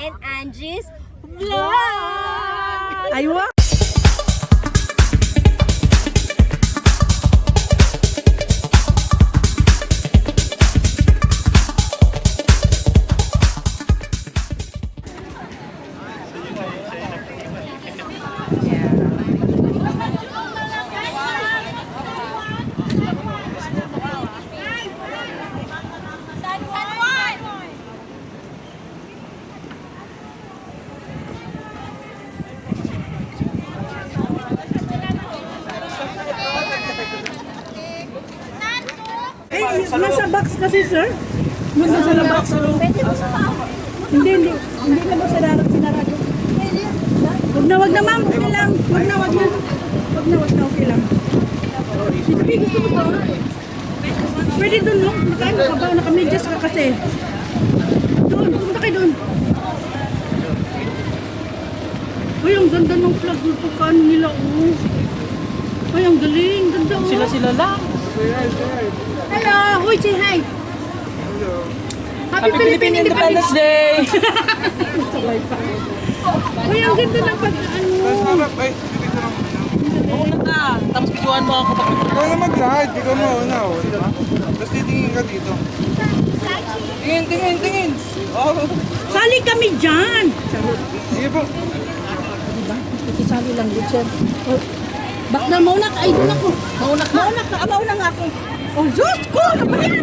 and Angie's Vlog! Aywa! Nasa box kasi, sir. Nasa box. Hindi na mo sinarado. Wag na ma'am, okay lang. Wag na, okay lang. Sabi, gusto mo to? Pwede doon, no? Nakain ka ba? Nakamedyas ka kasi. Doon, pumunta kayo doon. Uy, ang ganda ng flag dito kan nila, oh. Ay, ang galing, ganda, oh. Sila lang. Hello, uy, say hi. Hello. Happy Philippine Independence Day! Uy, ang ganda ng pag-ano. Ay, bibig ko lang. Mauna ka. Tapos bituan mo ako. Ikaw na mag-ride, ikaw mauna. Tapos titingin ka dito. Tingin. Oh. Sali kami dyan. Sige po. Diba? Ikisali lang dito, sir. Oh, bakla mauna ka. Ay, doon ako. Mauna ka. Mauna nga ako. Oh, Diyos ko! Ano ba yan?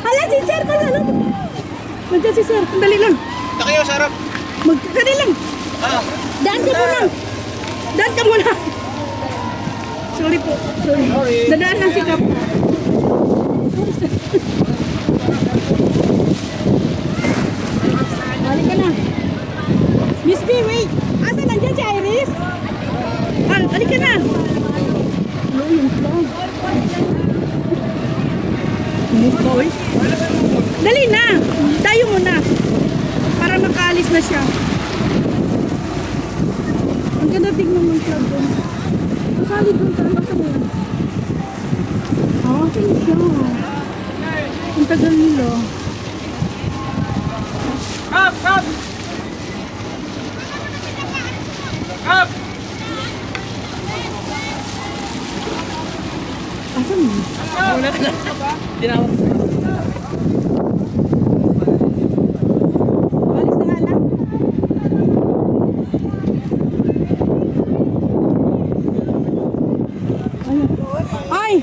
Hala, si sir pala. Nandiyan si sir. Dali lang. Ito kayo, sarap. Dali lang. Daan ka muna. Daan ka muna. Sorry po. Sorry. Dadaan lang si Kap. Balik ka na. Miss B, wait. Asa nandiyan si Iris? Balik ka na. Ano yung flag? Mukoy. Dali na. Tayo muna. Para makaalis na siya. Ang ganda tignan ng flag doon. Masali doon sa ano sa mga. Okay siya. Ang tagal nila. Kap! Asan mo? Mauna ka na. Tinawag. Alis na nga lang. Ay!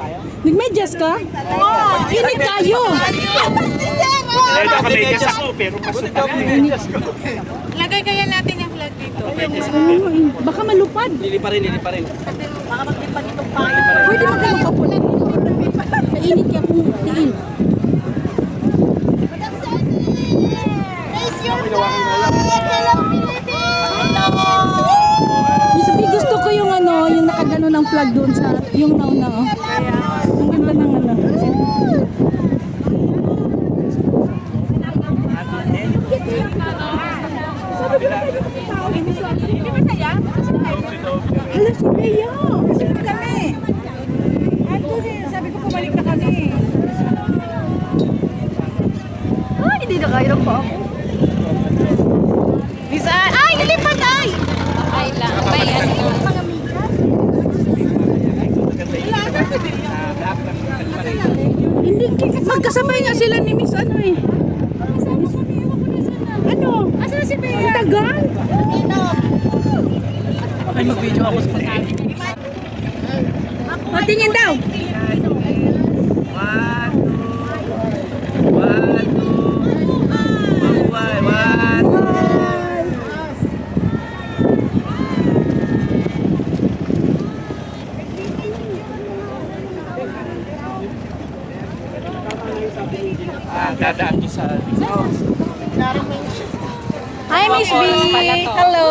Nagmedyas ka? Oo! Init tayo! Ito kamedyas ako, pero pasok ako. Lagay kaya natin yung flag dito. Baka malupad. Lili pa rin. Baka magtipan itong payo. Pwede magkakaupo lang. Mainit kaya kung tiin. Raise your flag! Hello, Philippines! Sabi, gusto ko yung ano, yung nakagano ng flag doon sa, yung nauna, oh. Ang ganda ng ano. Hala, si Bea! Kasunod kami! Sabi ko pumalik na kami. Ay, hindi na kayo pa ako. Bisa! Ay, nilipat ay! Ay lang. May ano yung mga media? Hindi, magkasabay nga sila ni Miss ano eh. Ano? Asa na si Bea? Ang tagal? Ay, mag-video ako sa pagkain. O, tingin daw. Dadaan ko sa... Hi, Miss B. Hello.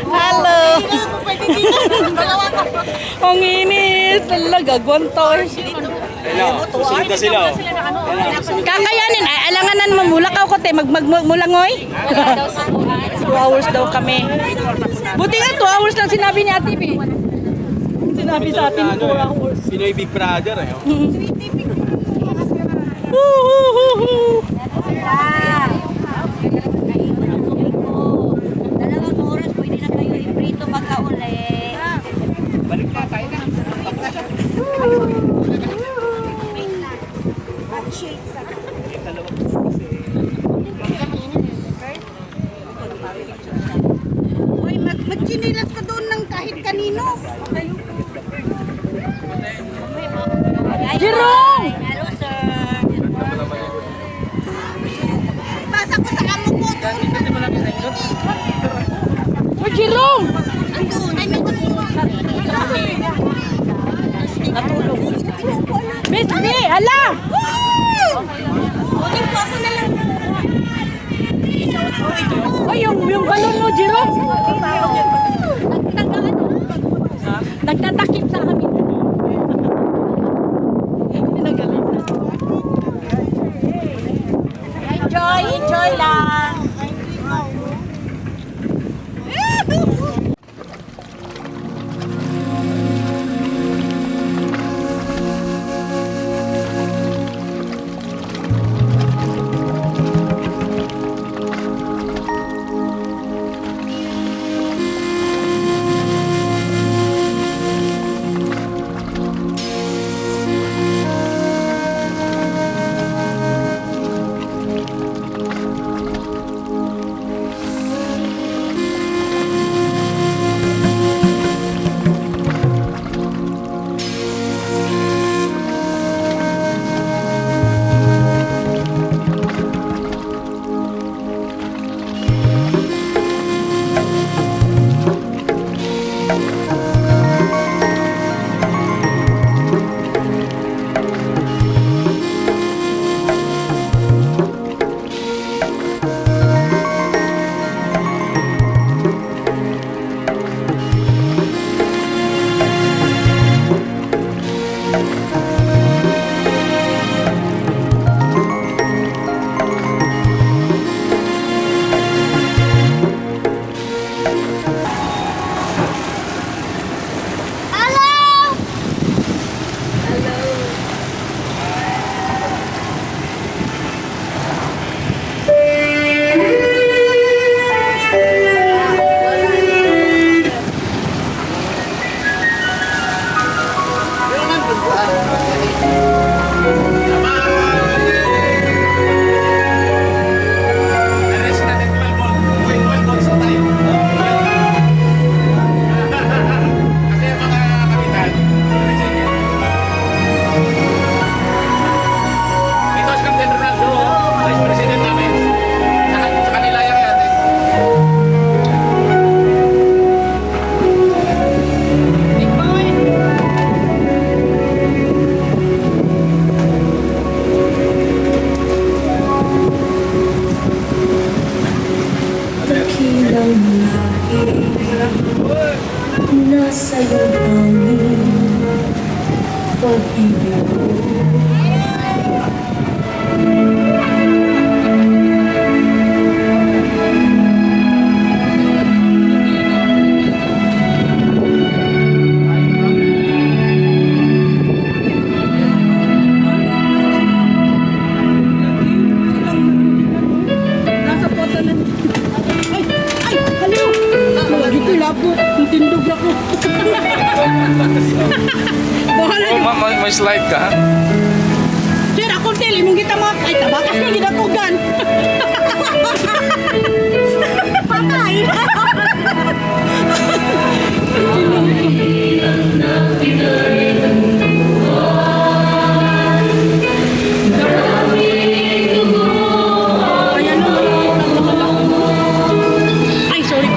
Hello. Ang init. Talaga, guwantor. Hello, susunod na sila. Kakayanin. Ay, alanganan mo. Mulakaw ko, te. Magmulangoy. 2 hours daw kami. Buti nga, 2 hours lang sinabi ni Ate B. Sinabi sa atin, 2 hours. Pinoy Big Brother, eh. Woo-hoo-hoo-hoo. shades sa Uy, magchinilas ka doon ng kahit kanino. Jerome! Hello, sir. Basa ko sa amo ko doon. Uy, Jerome! Andun. Ay, may Miss B! Hala! Uling po ako na lang. Uy, yung balon mo, Jerome! Nagtatakip sa amin. Enjoy! Enjoy lang! Nasa'yo namin pag-ibig ko. Nasa pota na. Ay, halo. Lagi ko labot. Tindog ako. Bahala niyo. May slide ka, ha? Sir, ako tell, imong kita mo. Ay, tabakas niyo, ginatugan. Patay. Ay, sorry.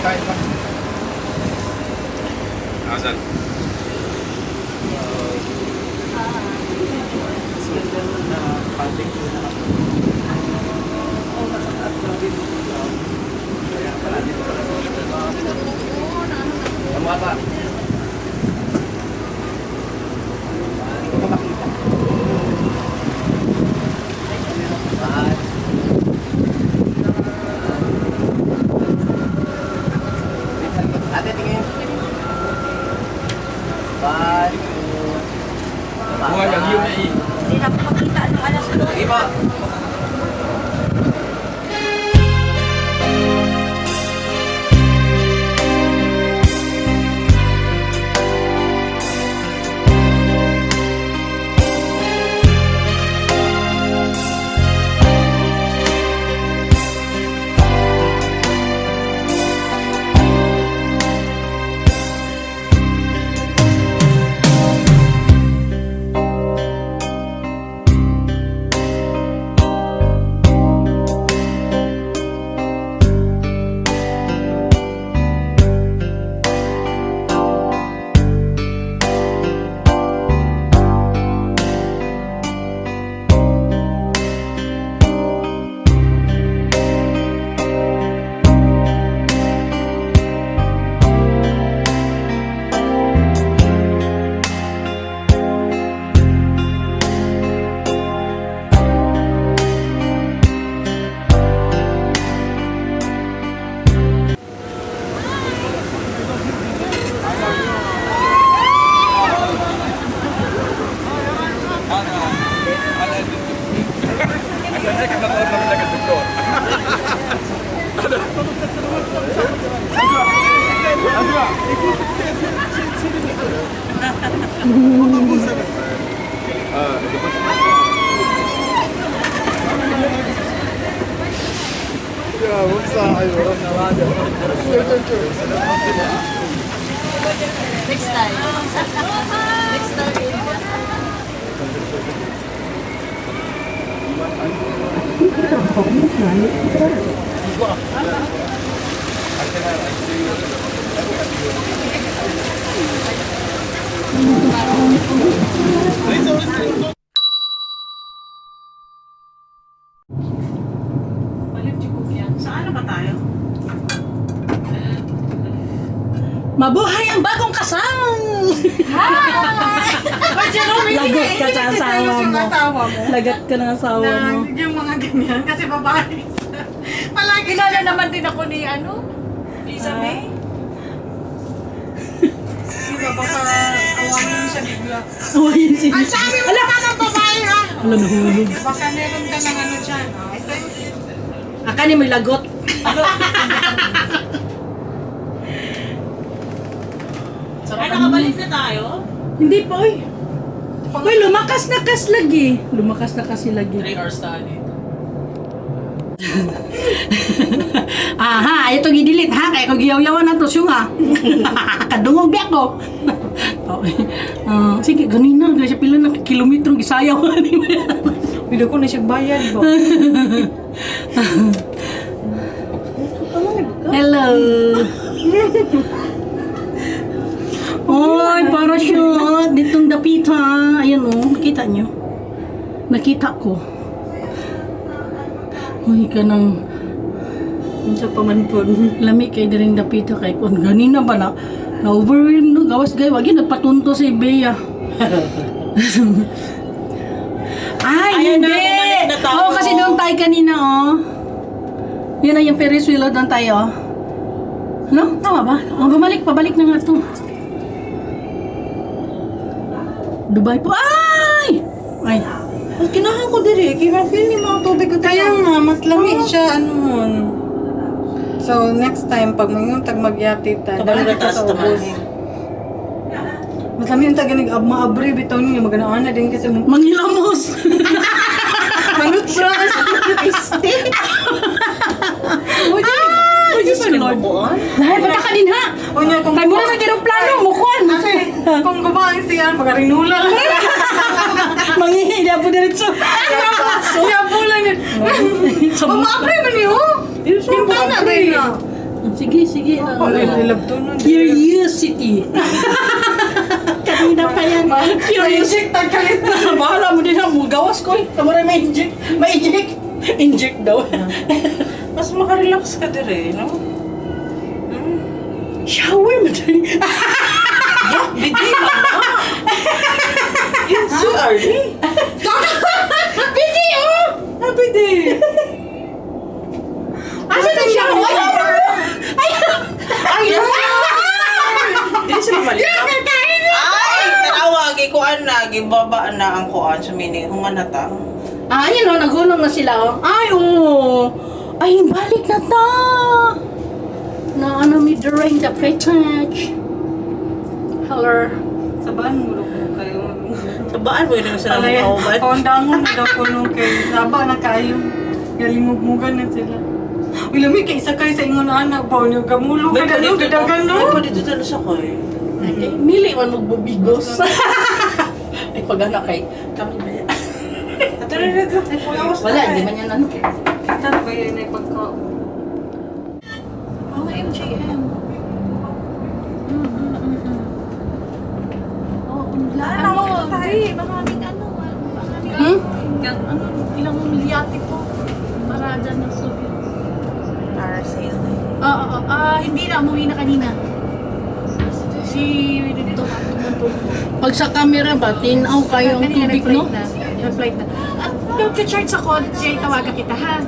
Kain pa. Asan? Tama pa. Ate, tingin. Bye. Buhay lang yun eh. Hindi na makita ng alas 2. Iba. Next time. Next time. Saan na ba tayo? Mabuhay ang bagong kasal! Lagot ka sa asawa mo. Lagat ka ng asawa mo. Yung mga ganyan, kasi babae. Palagi Kilala naman din ako ni ano? Lisa May? diba, baka awanin siya bigla. Awayin si Ang sabi mo ka ng babae ha! Ala, nahulog. Baka meron ka ng ano dyan. Aka ni may lagot. Ay, nakabalik na tayo? Hindi po eh. Uy, lumakas na kas lagi. Lumakas na kasi lagi. 3 hours tayo dito. Aha, ito gidilit ha. Kaya ko giyaw-yawan na to siya ha. Kadungog di ako. Okay. Sige, ganina. Kasi pila na kilometro gisayaw. Bila ko na siya bayad ba? Hello. Oy, para siya. Ditong dapita. Ayan o, nakita nyo. Nakita ko. Uy, ka nang Sa pamanpon. lami kay diring dapita kay kun ganina ba na overwhelmed no gawas gay wagi nagpatunto si Bea. Ay, hindi. Oo, kasi doon tayo kanina oh. Yan na yung Ferris wheel doon tayo. No? Tama ba? Oh, pabalik na nga to. Dubai po. Ay! Ay. Ang kinahan ko diri, kaya feel ni mga tubig ko. Kaya nga, mas lamig siya, ano mon. So, next time, pag mayroon tag magyati ta, dali ka sa ubos. Mas lamig yung tag maabri, bitaw niya, magandaan na din kasi Manghilamos. manut bro. Ay, Diyos ko, Lord. Lahat, punta ka din ha. O niya, kung Kaya mo na nag-aeroplano, mukon. kung gumaang siya, magarinula. Manghihila po diretso. Siya po lang yun. Kung maabri man yun, pinta na rin na. Sige, sige. Love to nun. Curiosity. Kanina pa yan. Curiosity. Tagkalit na. Bahala mo din mo. Gawas ko. Tama rin ma-inject. Ma-inject. Inject daw. Mas makarelax ka dire, no? Shower mo din. Bidi ba na? Yun si Arlie. Bidi, oh! Bidi. Asa na siya? Hindi sila malinaw. Ay, tawag. Kuan na. Gibaba na ang kuan. Sumini. Humanata. Ah, yun o, nagulong na sila o. Ay, oo. Ay, balik na ta. Na ano mi during the footage. Hello. Sabaan mo ko kayo. Sabaan mo yun sila mga kaubat? Kawandangon na daw ko nung kayo. Saba na kayo. Galingog-mugan na sila. Uy, lamig kayo isa kayo sa ingon na anak ba? Yung kamulo ka na doon. Kadagan no? May pa dito talo sa kayo. Mili man magbubigos. Ay, pag ano kay kami ba yan? Wala, hindi man yan ano. Tara ba yun ay pagka... Oh, MJM. Maraming ilang milyate po. Parada ng Soviet. Para sale. Hindi na, umuwi na kanina. Si dito, Pag sa camera ba, tinaw kayo ang tubig, no? Nag-flight na. Nag-charge ako, Jay, tawagan kita, ha?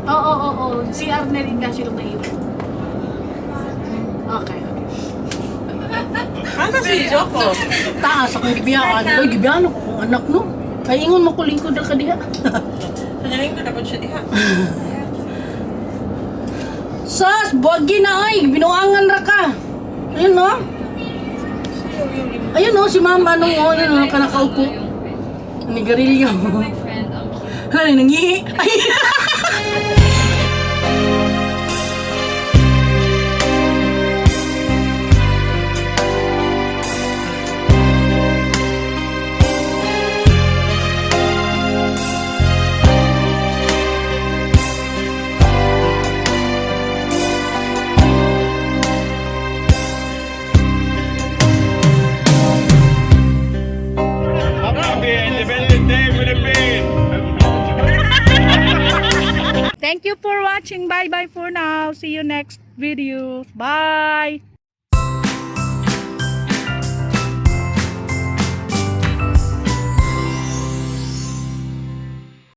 Oo. Si Arnel Ignacio lang naiwan. Okay. Ano si Joko? Taas akong gibiyaan. Uy, gibiyaan ako kung anak, no? Ay, ingon makulingkod na ka diha. Sanyaling ko dapat siya diha. Sas, buwagi na ay. Binuangan ra ka. Ayun, no? Ayun, no? Si mama, no? Ayun, no? Kanakaupo. Nigarilyo. Ay, nangihi. Ay! Independent Day, Philippines! Thank you for watching. Bye-bye for now. See you next video. Bye!